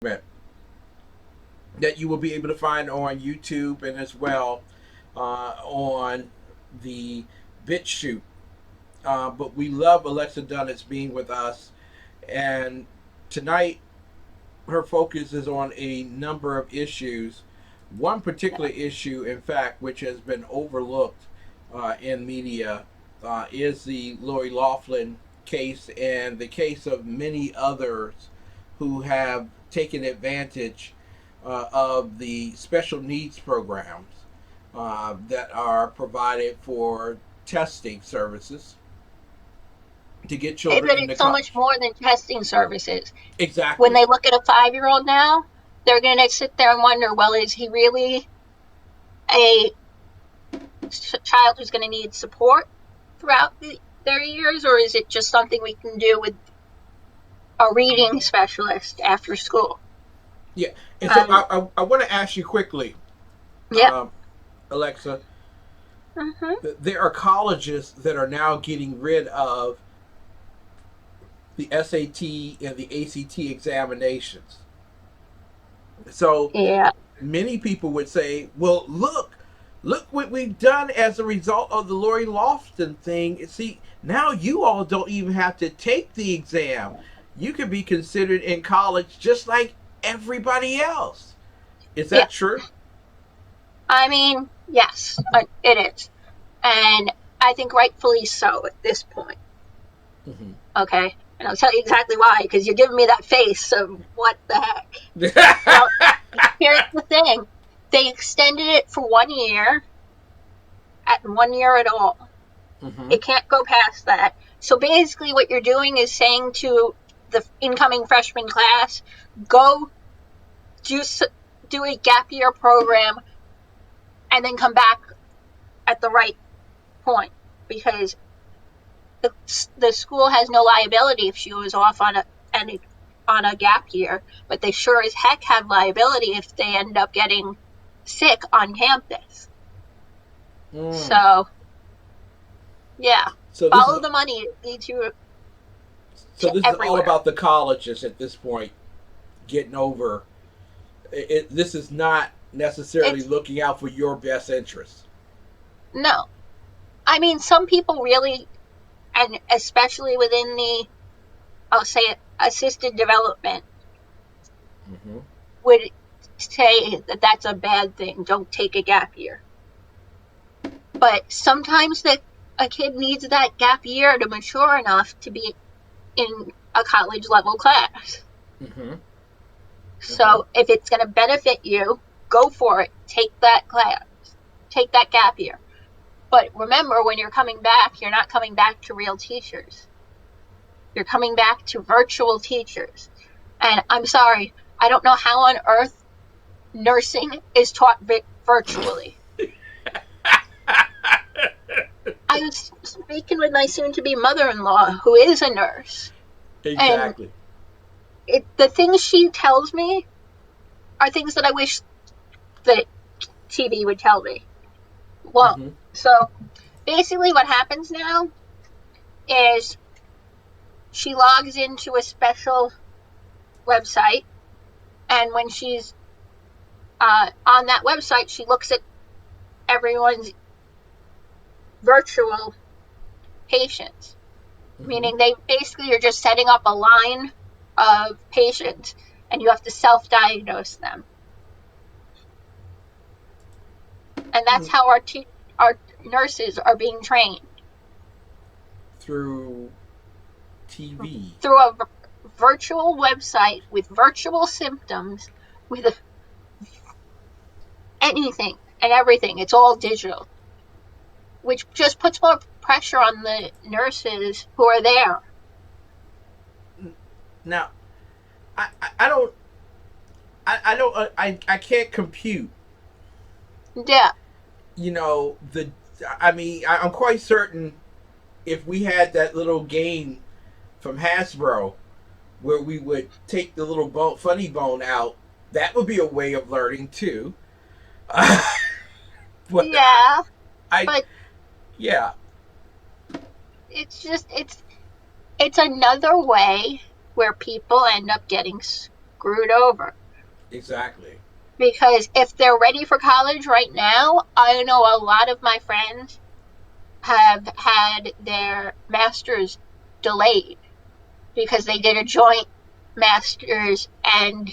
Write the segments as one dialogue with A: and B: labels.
A: that you will be able to find on YouTube and as well on the BitChute. But we love Alexa Dunetz being with us, and tonight her focus is on a number of issues. One particular issue, in fact, which has been overlooked in media, is the Lori Loughlin case and the case of many others who have taken advantage of the special needs programs that are provided for testing services to get children
B: But
A: into
B: it's so much
A: college.
B: more than testing services. When
A: Exactly.
B: they look at a 5-year-old now, they're going to sit there and wonder, well, is he really a child who's going to need support throughout their years, or is it just something we can do with a reading specialist after school?
A: Yeah. And so
B: Um,
A: I want to ask you quickly,
B: yeah.
A: um, Alexa,
B: Mm-hmm.
A: there are colleges that are now getting rid of the SAT and the ACT examinations. So
B: Yeah.
A: many people would say, well, look what we've done as a result of the Lori Lofton thing. See, now you all don't even have to take the exam. You can be considered in college just like everybody else. Is
B: Yeah.
A: that true?
B: I mean, yes, it is. And I think rightfully so at this point.
A: Mm-hmm.
B: Okay. And I'll tell you exactly why, because you're giving me that face of what the heck. Well, here's the thing, they extended it for 1 year, at 1 year at all.
A: Mm-hmm.
B: It can't go past that. So basically, what you're doing is saying to the incoming freshman class, go do, do a gap year program and then come back at the right point, because the school has no liability if she was off on a gap year, but they sure as heck have liability if they end up getting sick on campus.
A: Mm.
B: So yeah,
A: So this is
B: follow the money. It leads you
A: so
B: to
A: this is all
B: everywhere.
A: about the colleges at this point getting over. This is not necessarily
B: It's
A: looking out for your best interests.
B: no. I mean, some people really, and especially within the, I'll say it, assisted development,
A: Mm-hmm.
B: would say that that's a bad thing. Don't take a gap year. But sometimes that a kid needs that gap year to mature enough to be in a college level class.
A: Mm-hmm. Mm-hmm.
B: So if it's going to benefit you, go for it. Take that class. Take that gap year. But remember, when you're coming back, you're not coming back to real teachers. You're coming back to virtual teachers. And I'm sorry, I don't know how on earth nursing is taught virtually. I was speaking with my soon to be mother in law, who is a nurse, and
A: Exactly.
B: the things she tells me are things that I wish that TV would tell me. Well,
A: Mm-hmm.
B: so basically, what happens now is she logs into a special website, and when she's on that website, she looks at everyone's virtual patients,
A: Mm-hmm.
B: meaning they basically are just setting up a line of patients, and you have to self-diagnose them. And that's how our nurses are being trained,
A: Through TV.
B: through a virtual website with virtual symptoms, with anything and everything. It's all digital, which just puts more pressure on the nurses who are there.
A: Now, I don't I don't I can't compute.
B: Yeah,
A: The I mean I'm quite certain if we had that little game from Hasbro where we would take the little funny bone out, that would be a way of learning too. but
B: yeah,
A: I
B: but
A: yeah.
B: it's just it's another way where people end up getting screwed over.
A: Exactly.
B: Because if they're ready for college right now, I know a lot of my friends have had their masters delayed because they did a joint masters and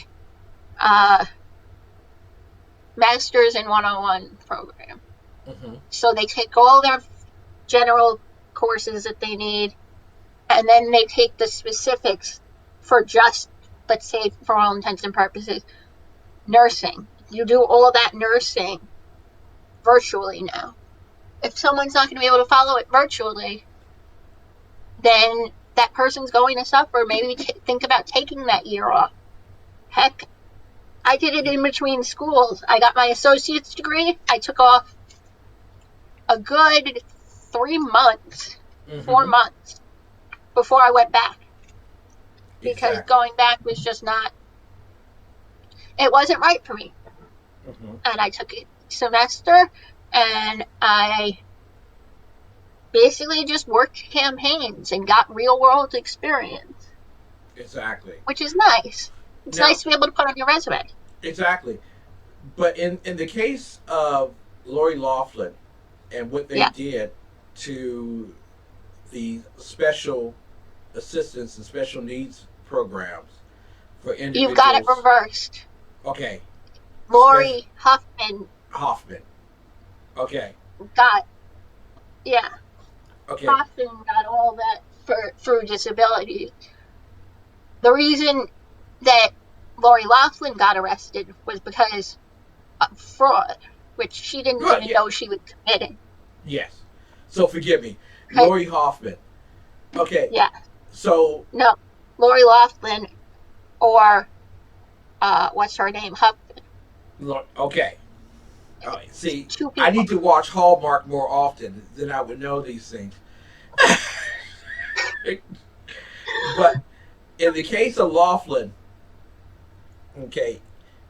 B: masters in 101 program.
A: Hmm.
B: So they take all their general courses that they need, and then they take the specifics for just, let's say, for all intents and purposes, nursing. You do all that nursing virtually now. If someone's not going to be able to follow it virtually, then that person's going to suffer. Maybe think about taking that year off. Heck, I did it in between schools. I got my associate's degree. I took off a good 3 months, four
A: Hmm.
B: months before I went back because
A: Exactly.
B: going back was just not, it wasn't right for me.
A: Hmm.
B: And I took a semester and I basically just worked campaigns and got real world experience,
A: Exactly.
B: which is nice. It's
A: Now,
B: nice to be able to put on your resume.
A: exactly. But in the case of Lori Laughlin and what they
B: Yeah.
A: did to the special assistance and special needs programs for
B: You've got it
A: individuals.
B: reversed.
A: Okay, special
B: Lori Huffman
A: Hoffman. Okay,
B: got, yeah,
A: okay.
B: Hoffman got all that through disability. The reason that Lori Laughlin got arrested was because of fraud, which she didn't
A: Good.
B: even
A: Yeah.
B: know she was committing.
A: Yes. So forgive me, Lori Hoffman. Okay.
B: Yeah,
A: So
B: no, Lori Laughlin or what's her name, Huffman.
A: okay. See,
B: Two
A: I
B: people.
A: need to watch Hallmark more often, then I would know these things. But in the case of Laughlin, okay,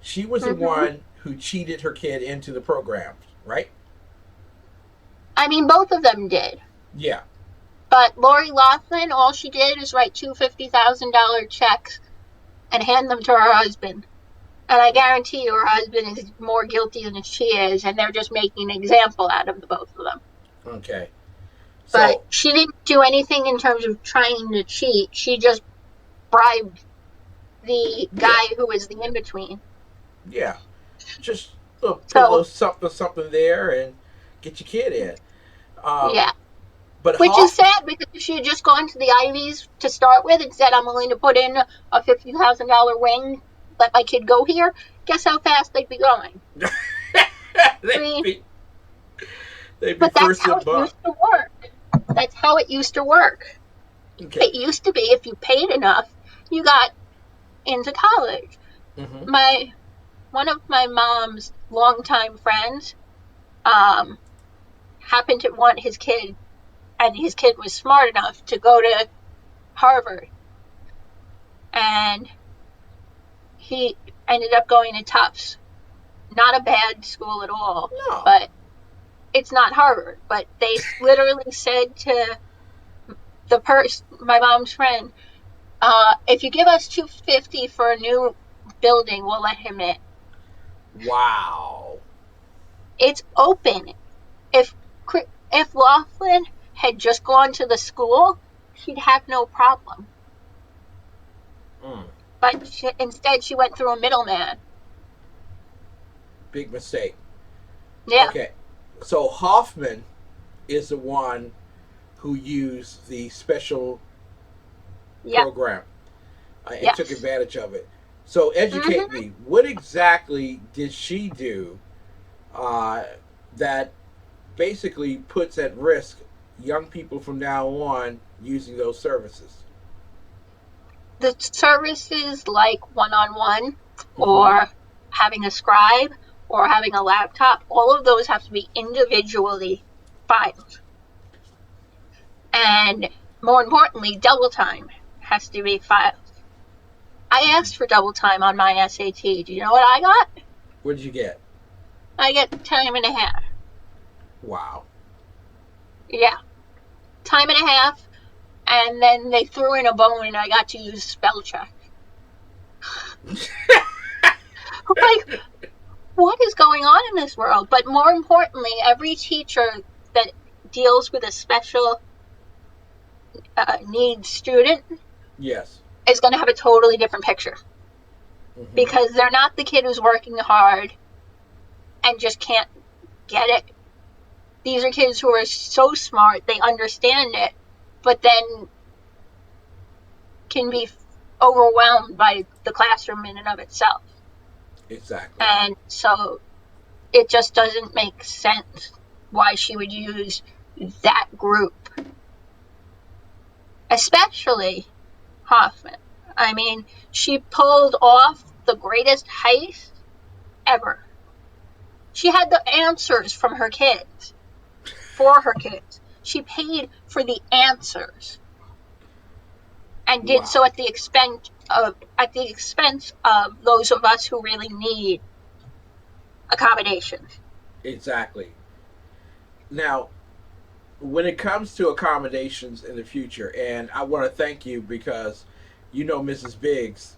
A: she was the
B: Mm-hmm.
A: one who cheated her kid into the program, right?
B: I mean, both of them did.
A: Yeah.
B: But Lori Laughlin, all she did is write two $50,000 checks and hand them to her husband. And I guarantee you her husband is more guilty than she is, and they're just making an example out of the both of them.
A: Okay.
B: But
A: So
B: she didn't do anything in terms of trying to cheat. She just bribed the
A: yeah,
B: guy who was the in between.
A: yeah. Just put a
B: So,
A: little something, something there, and get your kid in. Um,
B: yeah.
A: but
B: Which is
A: Hoff,
B: sad because if she had just gone to the Ivies to start with and said, I'm willing to put in a $50,000 wing, let my kid go here, guess how fast they'd be going? I
A: they'd
B: mean,
A: be they'd be
B: but that's
A: first
B: how
A: in
B: it
A: buck.
B: used to work. That's how it used to work.
A: Okay.
B: It used to be if you paid enough, you got into college.
A: Mm-hmm.
B: My One of my mom's longtime friends um, happened to want his kid, and his kid was smart enough to go to Harvard, and he ended up going to Tufts. Not a bad school at all,
A: No.
B: but it's not Harvard. But they literally said to my mom's friend, if you give us $250 for a new building, we'll let him in.
A: Wow.
B: It's open. If if Laughlin had just gone to the school, she'd have no problem.
A: Mm.
B: But instead, she went through a middleman.
A: Big mistake.
B: Yeah.
A: Okay. So Hoffman is the one who used the special
B: Yep.
A: program and took
B: Yes.
A: advantage of it. So educate
B: Mm-hmm.
A: me. What exactly did she do uh, that basically puts at risk young people from now on using those services?
B: The services like one-on-one
A: Mm-hmm.
B: or having a scribe or having a laptop, all of those have to be individually filed. And more importantly, double time has to be filed. I
A: Mm-hmm.
B: asked for double time on my SAT. Do you know what I got?
A: What did you get?
B: I get time and a half.
A: Wow.
B: Yeah, time and a half. And then they threw in a bone and I got to use spell check. Like, what is going on in this world? But more importantly, every teacher that deals with a special needs student
A: Yes.
B: is going to have a totally different picture
A: Hmm.
B: because they're not the kid who's working hard and just can't get it. These are kids who are so smart, they understand it, but then can be overwhelmed by the classroom in and of itself.
A: Exactly.
B: And so it just doesn't make sense why she would use that group, especially Hoffman. I mean, she pulled off the greatest heist ever. She had the answers from her kids for her kids. She paid for the answers and did
A: Wow.
B: so at the expense of those of us who really need accommodations.
A: Exactly. Now, when it comes to accommodations in the future, and I want to thank you because you know Mrs. Biggs.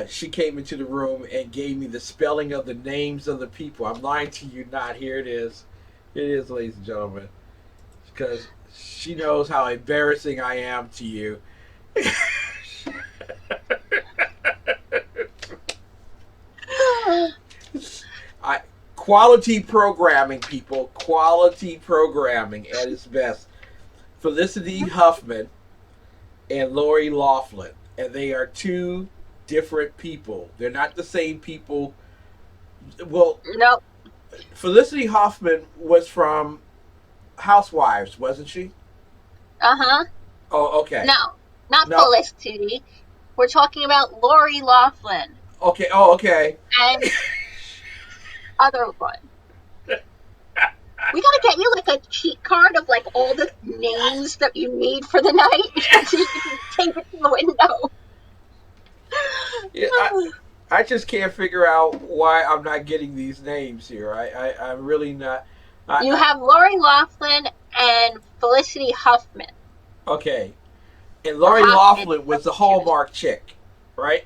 A: She came into the room and gave me the spelling of the names of the people. I'm lying to you not. Here it is. It is, ladies and gentlemen. Because she knows how embarrassing I am to you. I quality programming, people. Quality programming at its best. Felicity Huffman and Lori Laughlin, and they are two different people. They're not the same people. Well,
B: No,
A: Felicity Huffman was from Housewives, wasn't she?
B: uh-huh.
A: Oh, okay.
B: No, not
A: No,
B: Felicity. We're talking about Lori Laughlin
A: okay. Oh, okay.
B: and other one. We gotta get you like a cheat card of like all the names that you need for the night so you can take it to the window.
A: Yeah, I just can't figure out why I'm not getting these names here. I'm really not.
B: You
A: I
B: have Lori Laughlin and Felicity Huffman.
A: okay. And
B: Or
A: Lori
B: Hoffman,
A: Laughlin was the
B: excuse me.
A: Hallmark chick, right?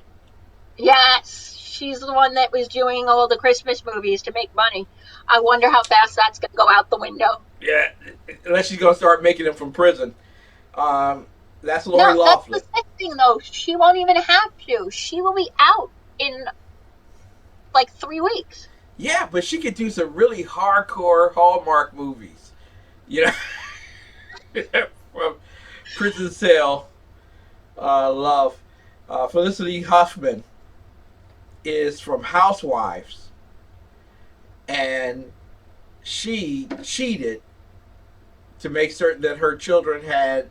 B: Yes, she's the one that was doing all the Christmas movies to make money. I wonder how fast that's gonna go out the window.
A: Yeah. Unless she's gonna start making them from prison. Um, that's Lori
B: No, that's the
A: Laughlin.
B: sick thing though. She won't even have to. She will be out in like 3 weeks.
A: Yeah, but she could do some really hardcore Hallmark movies. You know, from Prison Cell, Love. Felicity Huffman is from Housewives, and she cheated to make certain that her children had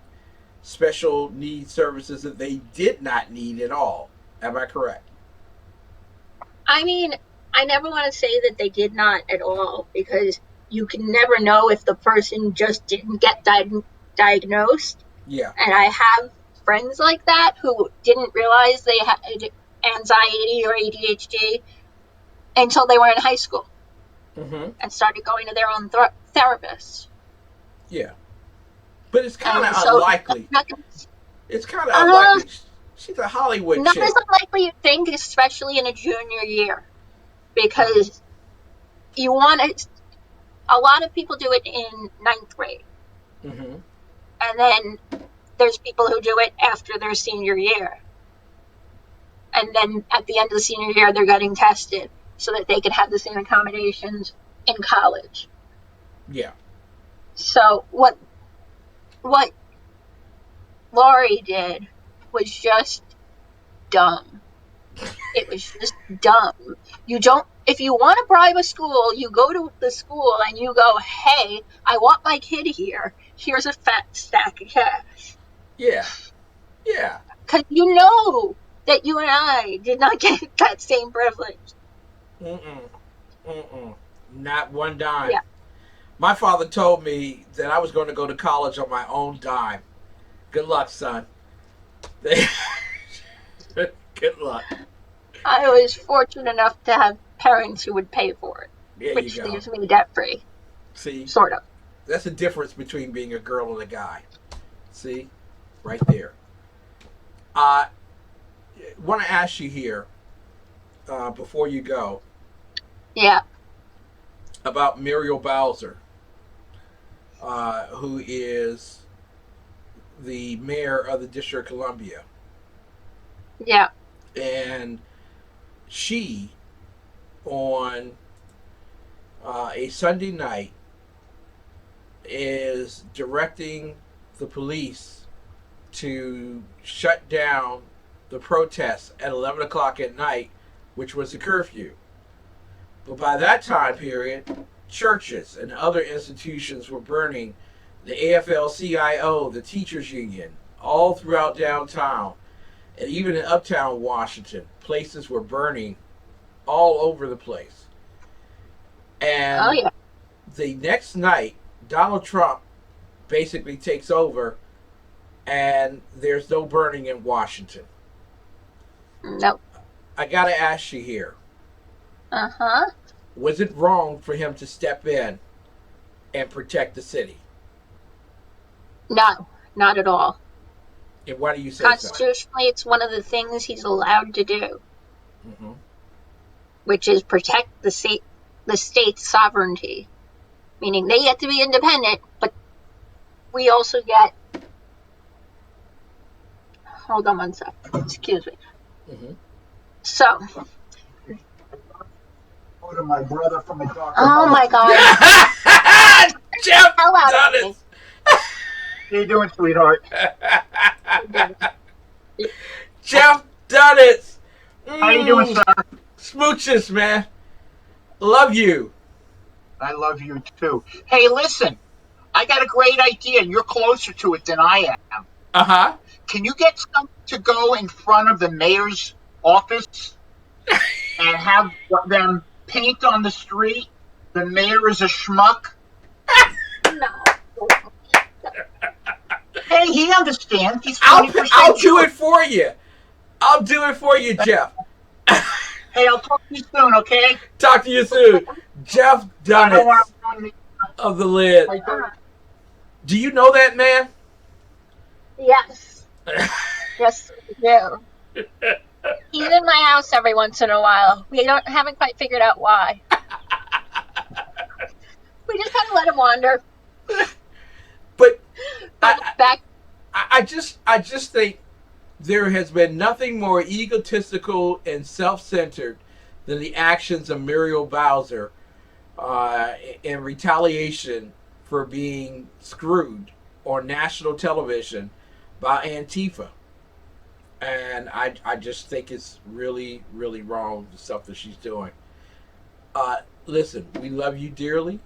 A: special needs services that they did not need at all. Am I correct?
B: I mean, I never want to say that they did not at all because you can never know if the person just didn't get diagnosed.
A: Yeah.
B: And I have friends like that who didn't realize they had anxiety or ADHD until they were in high school
A: Mm-hmm.
B: and started going to their own therapists.
A: Yeah. But it's kind
B: And
A: of
B: so
A: unlikely.
B: not,
A: It's kind of
B: uh,
A: unlikely. She's a Hollywood
B: not as
A: chick.
B: unlikely you think, especially in a junior year, because you want to. A lot of people do it in ninth grade,
A: Mm-hmm.
B: and then there's people who do it after their senior year, and then at the end of the senior year, they're getting tested so that they can have the same accommodations in college.
A: Yeah.
B: So what Laurie did was just dumb. It was just dumb. You don't, if you want to bribe a school, you go to the school and you go, hey, I want my kid here. Here's a fat stack of cash.
A: Yeah. Yeah.
B: Because you know that you and I did not get that same privilege.
A: Mm-mm. Mm-mm. Not one dime.
B: Yeah.
A: My father told me that I was going to go to college on my own dime. Good luck, son. Good luck.
B: I was fortunate enough to have parents who would pay for it,
A: There you
B: which
A: go.
B: leaves me debt free,
A: See,
B: sort of.
A: that's the difference between being a girl and a guy. See, right there. Uh, want to ask you here before you go
B: Yeah.
A: about Muriel Bowser, who is the mayor of the District of Columbia,
B: Yeah.
A: and she on a Sunday night is directing the police to shut down the protests at 11 o'clock at night, which was the curfew. But by that time period, churches and other institutions were burning, the AFL CIO, the teachers union, all throughout downtown. And even in uptown Washington, places were burning all over the place.
B: Oh
A: And
B: yeah.
A: the next night, Donald Trump basically takes over, and there's no burning in Washington.
B: Nope.
A: I got to ask you here,
B: Uh-huh.
A: was it wrong for him to step in and protect the city?
B: No, not at all.
A: And why do you say so?
B: Constitutionally, it's one of the things he's allowed to do,
A: Mm-hmm.
B: which is protect the state's sovereignty. Meaning they get to be independent, but we also get. Hold on one sec. Excuse me.
A: Mm-hmm.
B: So.
C: To my brother from a darker
B: Oh my God.
A: Jeff
B: Hell out
A: done
B: of me.
A: it.
C: How you doing, sweetheart?
A: Jeff done it.
C: How you doing, sir?
A: Smooches, man. Love you.
C: I love you too. Hey, listen, I got a great idea, and you're closer to it than I am.
A: Uh-huh.
C: Can you get some to go in front of the mayor's office and have them paint on the street? The mayor is a schmuck.
B: No.
C: Hey, he understands. He's
A: I'll
C: 20%
A: do it for you. I'll do it for you, Jeff.
C: Hey, I'll talk to you soon, okay?
A: Talk to you soon. Jeff
C: I don't want
A: Dunetz
C: to run
A: of the Lid. Do you know that man?
B: Yes. Yes, we do. He's in my house every once in a while. We haven't quite figured out why. We just kind of let him wander.
A: But
B: Back.
A: I just think there has been nothing more egotistical and self-centered than the actions of Muriel Bowser in retaliation for being screwed on national television by Antifa. And I just think it's really, really wrong, the stuff that she's doing. Listen, we love you dearly.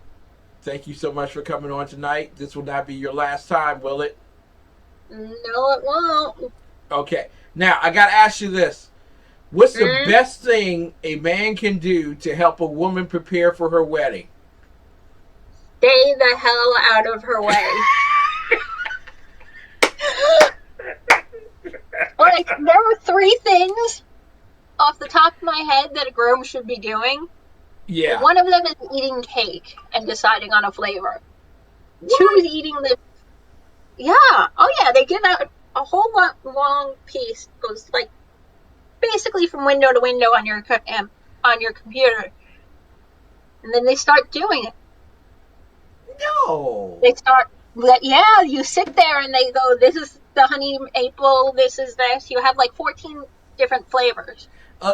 A: Thank you so much for coming on tonight. This will not be your last time, will it?
B: No, it won't.
A: Okay. Now, I got to ask you this. What's the best thing a man can do to help a woman prepare for her wedding?
B: Stay the hell out of her way. Like, there are 3 things off the top of my head that a groom should be doing.
A: Yeah.
B: One of them is eating cake and deciding on a flavor.
A: What?
B: 2 is eating the. Yeah. Oh yeah. They give out a whole long piece. Goes like basically from window to window on your computer, and then they start doing it.
A: No.
B: They start. Yeah. You sit there and they go. This is the honey maple. This is this. You have like 14 different flavors.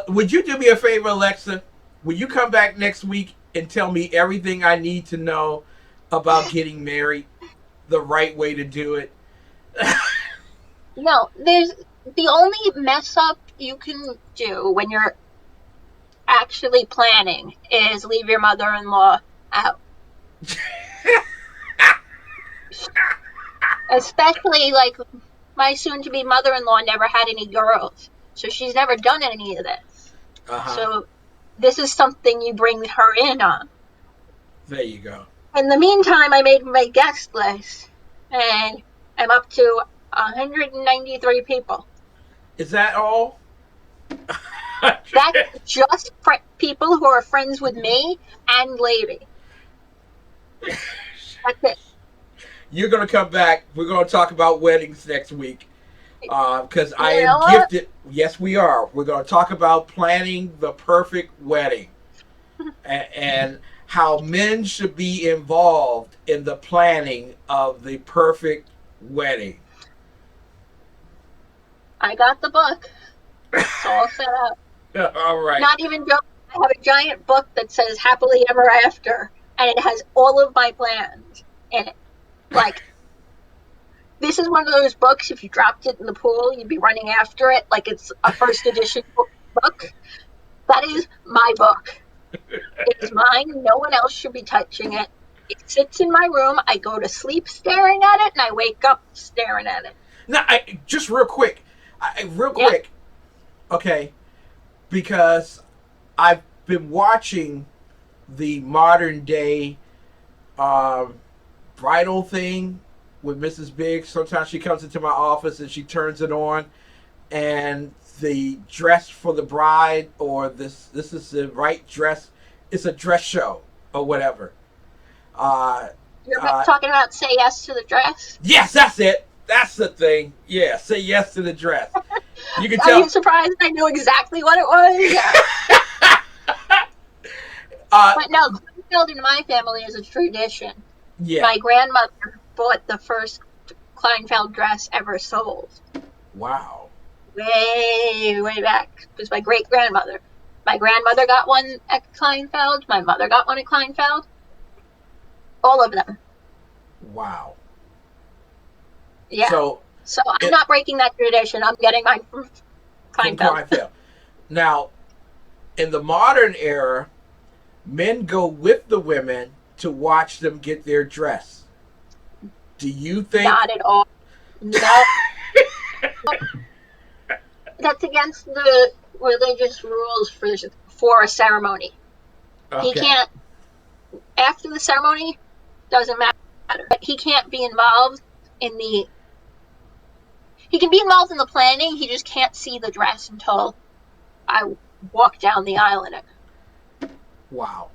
A: Would you do me a favor, Alexa? Will you come back next week and tell me everything I need to know about getting married, the right way to do it?
B: No, there's the only mess up you can do when you're actually planning is leave your mother-in-law out. Especially like my soon-to-be mother-in-law never had any girls, so she's never done any of this.
A: Uh-huh.
B: So this is something you bring her in on.
A: There you go.
B: In the meantime, I made my guest list, and I'm up to 193 people.
A: Is that all?
B: That's just people who are friends with me and Lady. That's it.
A: You're going to come back. We're going to talk about weddings next week. because I
B: You
A: am
B: know what?
A: gifted. Yes, we are. We're going to talk about planning the perfect wedding and how men should be involved in the planning of the perfect wedding.
B: I got the book. It's all set up.
A: All right.
B: Not even joking. I have a giant book that says happily ever after, and it has all of my plans in it. Like, this is one of those books, if you dropped it in the pool, you'd be running after it like it's a first edition book. That is my book. It is mine. No one else should be touching it. It sits in my room. I go to sleep staring at it, and I wake up staring at it.
A: Now, just real quick. Real
B: Yeah.
A: quick. Okay. Because I've been watching the modern day bridal thing with Mrs. Biggs. Sometimes she comes into my office and she turns it on, and the dress for the bride, or this is the right dress. It's a dress show or whatever. Uh,
B: You're
A: uh,
B: talking about Say Yes to the Dress?
A: yes, that's it. That's the thing. Yeah, say yes to the dress. You can
B: Are you
A: tell.
B: surprised I knew exactly what it was? Yeah.
A: Uh,
B: But no, Kleinfeld in my family is a tradition.
A: yeah.
B: My grandmother bought the first Kleinfeld dress ever sold.
A: Wow.
B: Way, way back. It was my great grandmother. My grandmother got one at Kleinfeld. My mother got one at Kleinfeld. All of them.
A: Wow.
B: Yeah. So I'm
A: it,
B: not breaking that tradition. I'm getting mine from
A: from
B: Kleinfeld.
A: Kleinfeld. Now, in the modern era, men go with the women to watch them get their dress. Do you think?
B: Not at all. No. That's against the religious rules for a ceremony.
A: Okay.
B: He can't, after the ceremony, doesn't matter. But he can't be involved in the, he can be involved in the planning, he just can't see the dress until I walk down the aisle in it.
A: Wow.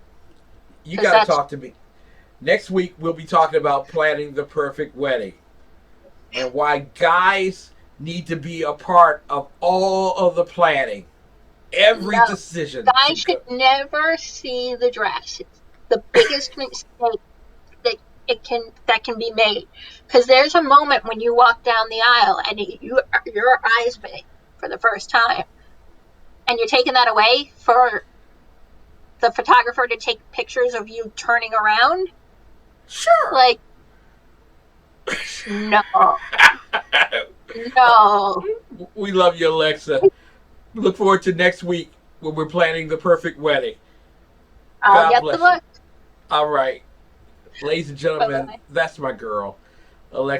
A: You
B: 'Cause
A: got to
B: that's,
A: talk to me. Next week, we'll be talking about planning the perfect wedding and why guys need to be a part of all of the planning. Every
B: no,
A: decision.
B: guys should never see the dress. It's the biggest mistake that can be made, because there's a moment when you walk down the aisle and your eyes meet for the first time, and you're taking that away for the photographer to take pictures of you turning around.
A: Sure.
B: Like, no, no.
A: We love you, Alexa. Look forward to next week when we're planning the perfect wedding.
B: I'll
A: God
B: get
A: bless
B: the book.
A: you. All right. Ladies and gentlemen,
B: Bye-bye.
A: that's my girl, Alexa.